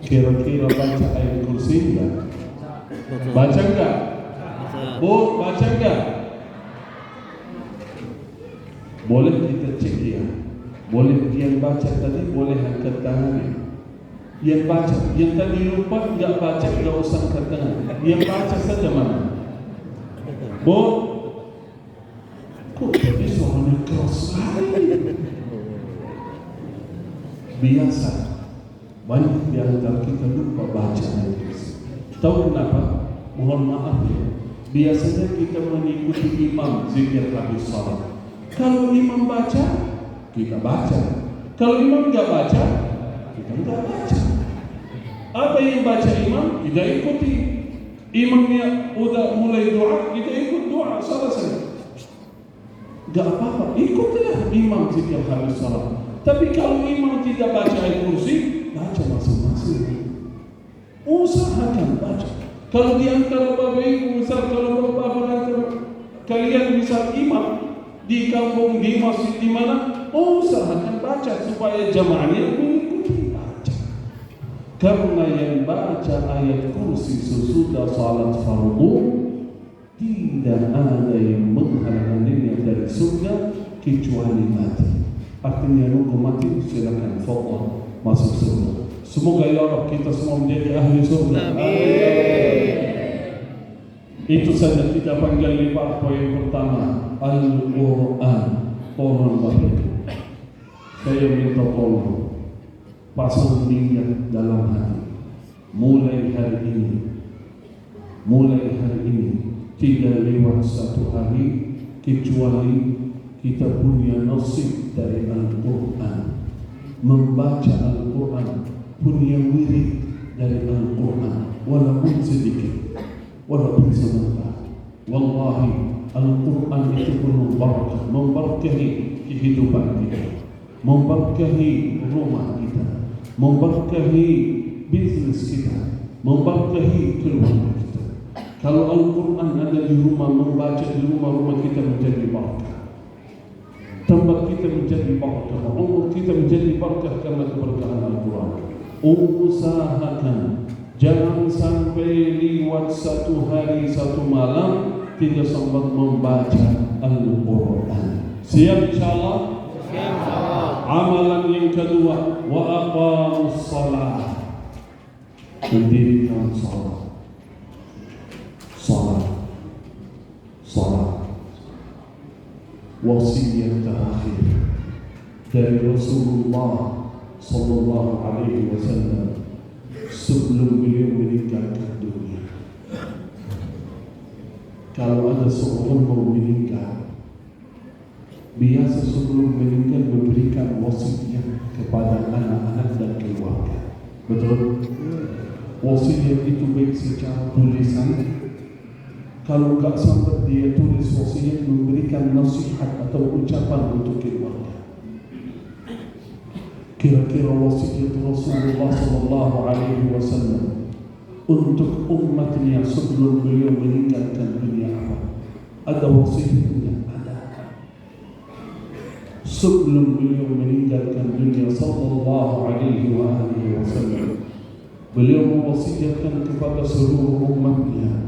Kira-kira baca ayat kursi enggak? Baca enggak? Bu, baca enggak? Boleh kita cek ya. Boleh yang baca tadi boleh angkat tangan. Yang baca, yang tadi lupa enggak baca enggak usah angkat tangan. Yang baca saja mana? Bu, kok tadi suaranya keras sekali? Biasa. Banyak di antara kita lupa baca ayat kursi. Tahu kenapa? Mohon maaf ya. Biasanya kita mengikuti imam zikir habis salat. Kalau imam baca, kita baca. Kalau imam enggak baca, kita enggak baca. Apa yang baca imam, kita ikuti. Imamnya udah mulai doa, kita ikut doa, selesai. Enggak apa-apa, ikutilah imam zikir habis salat. Tapi kalau imam tidak baca ayat kursi, baca masing-masing. Usahakan baca. Kalau di antara Bapak Ibu, misal kalau Bapak kalian misal imam di kampung, di masjid di mana, usahakan baca supaya jamaahnya mengikuti baca. Karena yang baca ayat kursi sesudah salat fardu tidak ada yang menghalanginya dari surga kecuali mati. Artinya nunggu mati silakan fadhal masuk surga. Semoga ya Allah kita semua menjadi ahli surga. Amin. Itu saja kita panggil lipat poin pertama, Al-Quran. Tolong Bapak Ibu, saya minta tolong pasang niat dalam hati. Mulai hari ini tidak lewat satu hari kecuali kita punya nasib dari Al-Quran, membaca Al-Quran, punya wirid dari Al-Quran, walaupun sedikit, walaupun sebentar. Wallahi Al-Quran itu penuh barakah, memberkahi kehidupan kita, memberkahi rumah kita, memberkahi bisnis kita, memberkahi keluarga kita. Kalau Al-Quran ada di rumah, membaca di rumah kita menjadi barakah. Tempat kita menjadi barakah, umur kita menjadi barakah karena keberkahan Al-Quran. Usahakan jangan sampai lewat satu hari satu malam tidak sempat membaca Al-Quran. Siap insyaAllah? Amalan yang kedua, wa aqamus salat, mendirikan salat. Wasiat terakhir dari Rasulullah sallallahu alaihi wasallam sebelum beliau meninggalkan dunia. Kalau ada seorang mau meninggal, biasa sebelum meninggal memberikan wasiat kepada anak-anak dan keluarga. Betul? Wasiat itu baik secara tulisan. Kalau tak sempat dia tulis wasiat, memberikan nasihat atau ucapan untuk keluarga. Kira-kira wasiat Rasulullah sallallahu alaihi wasallam untuk umatnya sebelum beliau meninggalkan dunia apa? Ada wasiatnya? Ada. Sebelum beliau meninggalkan dunia sallallahu alaihi wasallam, beliau mewasiatkan kepada seluruh umatnya,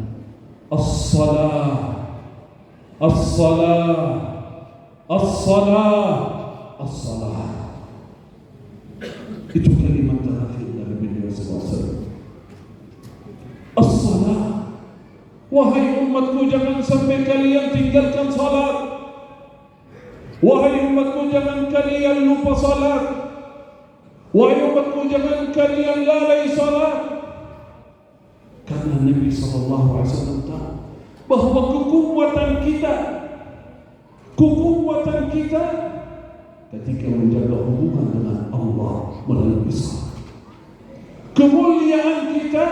As-salah, as-salah, as-salah, as-salah. Itu kalimat terakhir dari beliau SAW. As-salah. Wahai umatku, jangan sampai kalian tinggalkan salat. Wahai umatku, jangan kalian lupa salat. Wahai umatku, jangan kalian lalai salat. Karena Nabi SAW tahu bahwa kekuatan kita ketika menjaga hubungan dengan Allah melalui salat. Kemuliaan kita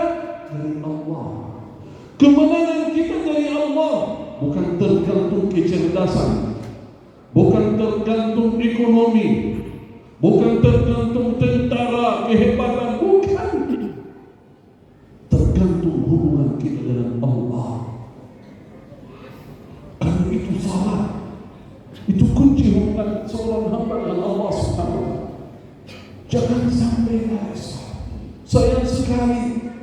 dari Allah, kemenangan kita dari Allah, bukan tergantung kecerdasan, bukan tergantung ekonomi, bukan tergantung tentara, kehebatan, bukan. Tergantung hubungan kita dengan Allah. Karena itu salat, itu kunci hubungan seorang hamba dengan Allah Subhanahu wa Ta'ala. Jangan sampai lalai salat. Sayang sekali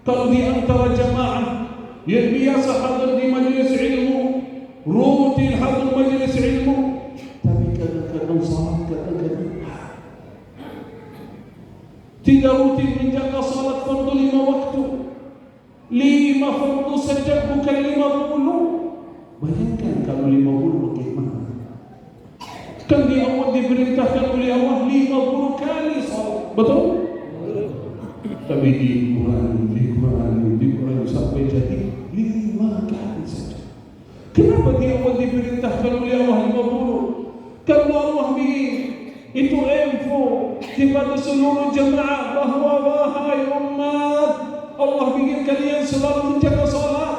kalau di antara jamaah yang biasa hadir di majlis ilmu, rutin hadir majlis ilmu, tapi kadang-kadang salat, kadang-kadang tidak rutin menjaga salat fardu 5 waktu. 5 fardu saja, bukan 50. Bayangkan kalau 50 bagaimana? Kan di awal diperintahkan oleh Allah 50 kali salat, betul? Tapi dikurangi sampai jadi 5 kali saja. Kenapa di awal diperintahkan oleh Allah 50? Karena Allah ingin itu info kepada seluruh jemaah bahawa wahai umat, Allah ingin kalian selalu menjaga salat.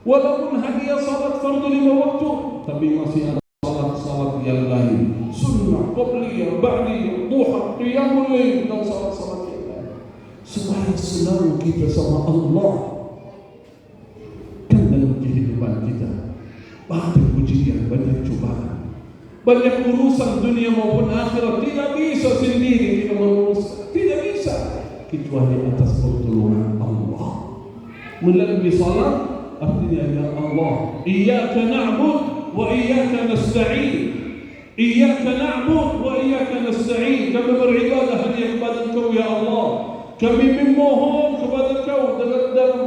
Walaupun hanya salat fardu 5 waktu, tapi masih ada salat-salat yang lain, sunnah, qabliyah, ba'diyah, duha, qiyamul lail, dan salat-salat yang lain, supaya selalu kita sama Allah. Kan dalam kehidupan kita banyak ujian, banyak cobaan, banyak urusan dunia maupun akhirat. Tidak bisa sendiri kita mengurus, tidak bisa kecuali atas pertolongan Allah. Melalui salat artinya ya Allah, iyyaka na'bud wa iyyaka nasta'in. Iyyaka na'bud wa iyyaka nasta'in. Kami beribadah hanya kepada Engkau ya Allah. Kami memohon kepada Engkau dalam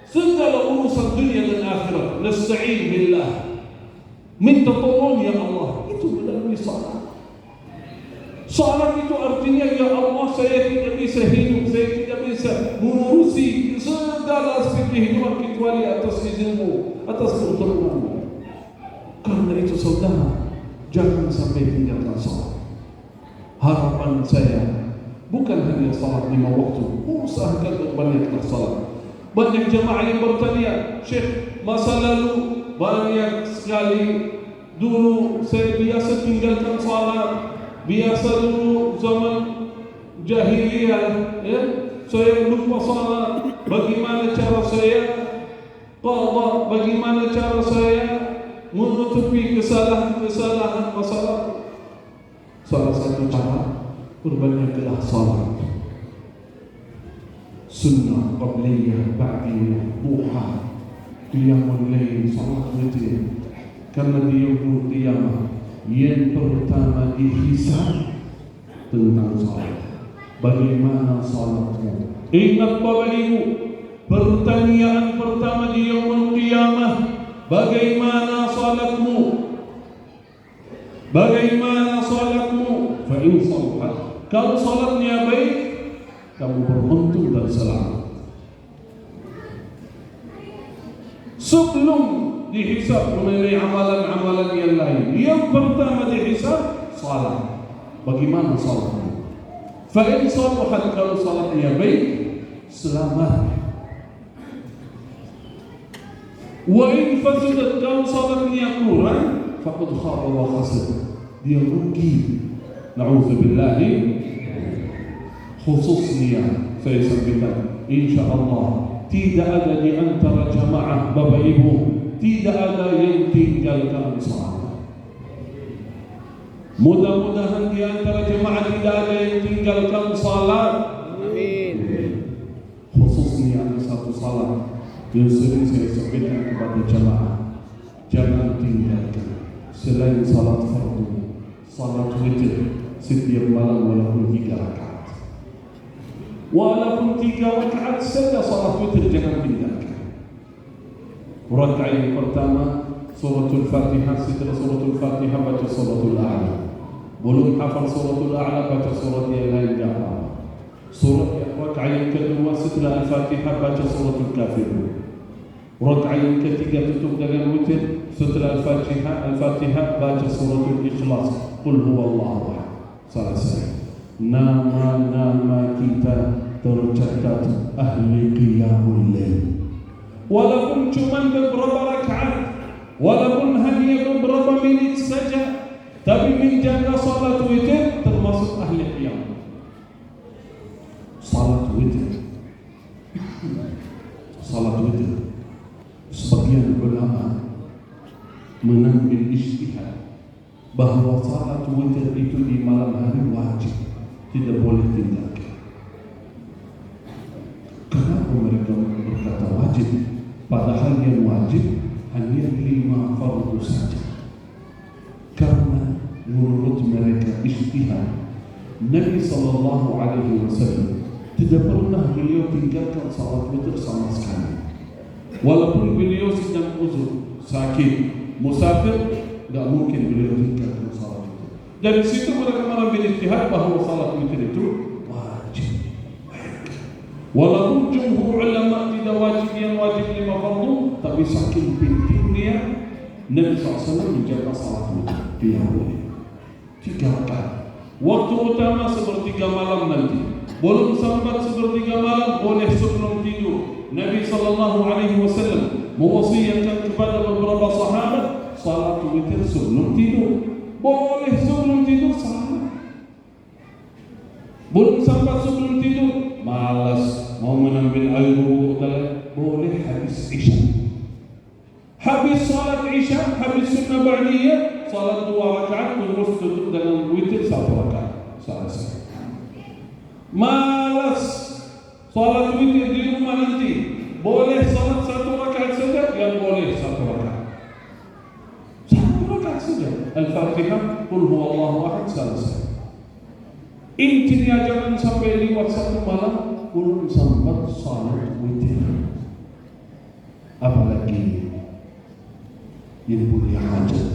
segala urusan dunia dan akhirat. Nasta'in billah. Minta tolong ya Allah. Itu melalui salat. Salat itu artinya ya Allah, saya tidak bisa hidup, saya tidak bisa mengurusi segala aspek kehidupan kecuali atas izin-Mu, atas pertolongan-Mu. Karena itu saudara, jangan sampai tinggalkan salat. Harapan saya bukan hanya salat 5 waktu, usahakan berbanyaklah salat. Banyak jemaah yang bertanya, Syekh, masa lalu banyak sekali dulu saya biasa tinggalkan salat. Biasa dulu zaman jahiliyah, ya, saya lupa salat. Bagaimana cara saya qada? Bagaimana cara saya menutupi kesalahan-kesalahan masa lalu? Salah satu cara, berbanyaklah salat. Sunnah, qabliyah, ba'diyah, duha, qiyamul lail, salat witir. Karena di yaumul qiyamah yang pertama dihisab tentang salat. Bagaimana salatmu? Ingat Bapak Ibu, pertanyaan pertama di yaumul qiyamah, bagaimana salatmu? Bagaimana salatmu? Fa in salahat, kalau salatnya baik, kamu beruntung dan selamat. Sebelum dihisab mengenai amalan-amalan yang lain, yang pertama dihisab salat. Bagaimana salatnya? Fa in salahat, kalau salatnya baik, selamat. Wa in fasadat, kalau salatnya kurang, faqad khaba wa khasir, dia rugi. Na'udzubillahi. Khususnya saya sampaikan, insyaallah tidak ada di antara jamaah Bapak Ibu, tidak ada yang tinggalkan salat. Mudah-mudahan di antara jemaah tidak ada yang tinggalkan salat. Amin. Khususnya ada satu salat yang sering saya sampaikan kepada jemaah, jangan tinggalkan. Selain salat fardu, salat witir setiap malam walaupun 3 rakaat. Walaupun 3 rakaat saja salat witir jangan tinggalkan. Rakaat yang pertama suratul Fatihah, setelah suratul Fatihah baca suratul A'la. Belum hafal suratul A'la, baca surat yang lain apa. Rakaat yang kedua setelah Al-Fatihah baca suratul Kafirun. Rakaat yang ketiga tutup dengan witir, setelah Al-Fatihah baca suratul Ikhlas, Qul huwallahu ahad. Selesai. Nama-nama kita tercatat ahli qiyamul lail. Walaupun cuma beberapa rakaat, walaupun hanya beberapa menit saja, tapi menjaga salat witir termasuk ahli qiyam. Salat witir. Salat witir. Sebagian ulama mengambil ijtihad bahawa salat witir itu di malam hari wajib, tidak boleh tinggalkan. mereka berkata wajib, padahal yang wajib hanya 5 fardu saja. Karena menurut mereka ijtihad, Nabi sallallahu alaihi wasallam tidak pernah beliau tinggalkan salat witir sama sekali. Walaupun beliau sedang uzur, sakit, musafir, tidak mungkin beliau tinggalkan salat witir. Dari situ mereka mengambil ijtihad bahwa salat witir itu wajib. Walaupun jumhur ulama tidak wajib, yang wajib 5 fardu, tapi saking pentingnya Nabi SAW menjaga salat witir. Dia boleh 3 rakaat. Waktu utama sepertiga malam nanti. Belum sampai sepertiga malam, boleh sebelum tidur. Nabi sallallahu alaihi wasallam mewasiatkan kepada beberapa sahabat salat witir sebelum tidur. Boleh sebelum tidur salat. Belum sampai sebelum tidur, malas mau menambil air wudu, boleh habis isya. Habis salat isya, habis sunnah ba'diyah, salat 2 rakaat terus tutup dengan witir 1 rakaat. Selesai. Malas salat witir di rumah nanti, boleh salat 1 rakaat saja, yang boleh 1 rakaat. 1 rakaat saja. Al-Fatihah, Qul huwallahu ahad, selesai. Intinya jangan sampai lewat 1 malam belum sempat salat witir. Apalagi yang punya hajat